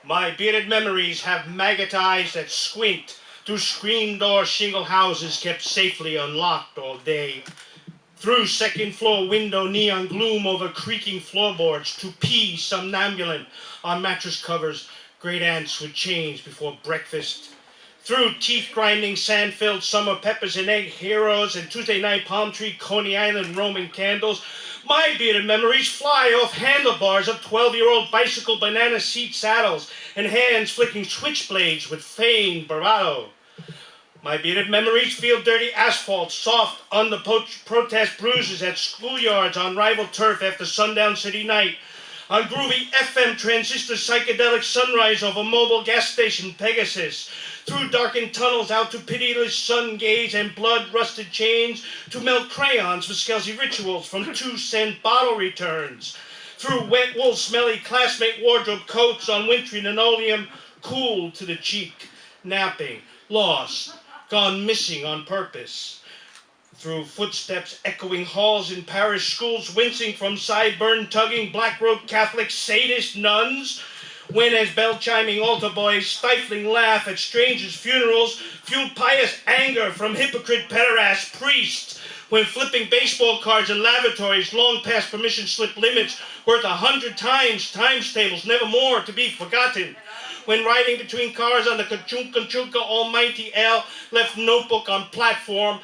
My bearded memories have maggot eyes that squint through screen door shingle houses kept safely unlocked all day. Through second floor window neon gloom over creaking floorboards to pee somnambulant on mattress covers great aunts would change before breakfast. Through teeth-grinding sand-filled summer peppers and egg heroes and Tuesday night palm tree Coney Island Roman candles, my bearded memories fly off handlebars of 12-year-old bicycle banana seat saddles and hands flicking switchblades with feigned bravado. My bearded memories feel dirty asphalt, soft on the protest bruises at schoolyards on rival turf after sundown city night, on groovy FM transistor psychedelic sunrise over mobile gas station Pegasus, through darkened tunnels out to pitiless sun gaze and blood-rusted chains to melt crayons for Skelzy rituals from 2-cent bottle returns, through wet wool smelly classmate wardrobe coats on wintry linoleum cooled to the cheek, napping, lost, gone missing on purpose, through footsteps echoing halls in parish schools wincing from sideburn-tugging black-robed Catholic sadist nuns, when as bell-chiming altar boys stifling laugh at strangers' funerals fueled pious anger from hypocrite pederast priests, when flipping baseball cards in lavatories long past permission slip limits worth 100 times tables never more to be forgotten, when riding between cars on the Kachunka Almighty L left notebook on platform,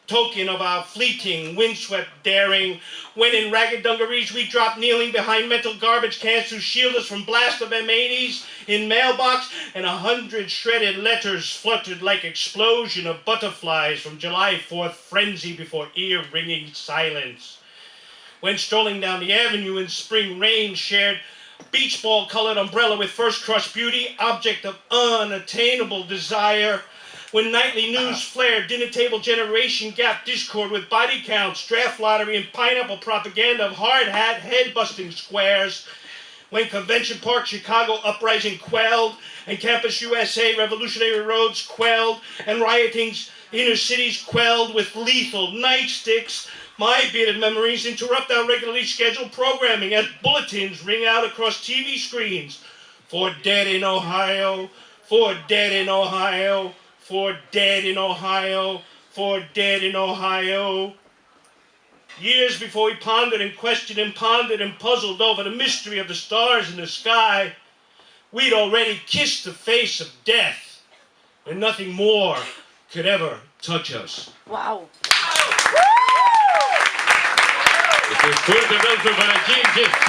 token of our fleeting, windswept daring, when in ragged dungarees we dropped kneeling behind metal garbage cans to shield us from blast of M80s in mailbox, and 100 shredded letters fluttered like explosion of butterflies from July 4th frenzy before ear-ringing silence. When strolling down the avenue in spring rain shared beach ball colored umbrella with first crush beauty, object of unattainable desire, when nightly news flared dinner table generation gap discord with body counts, draft lottery and pineapple propaganda of hard hat head busting squares, when Convention Park Chicago uprising quelled and Campus USA revolutionary roads quelled and rioting's inner cities quelled with lethal nightsticks, my bearded memories interrupt our regularly scheduled programming as bulletins ring out across TV screens. For dead in Ohio, for dead in Ohio, for dead in Ohio, for dead in Ohio. Years before we pondered and questioned and pondered and puzzled over the mystery of the stars in the sky, we'd already kissed the face of death, and nothing more could ever touch us. Wow. Fuerte aplauso para James.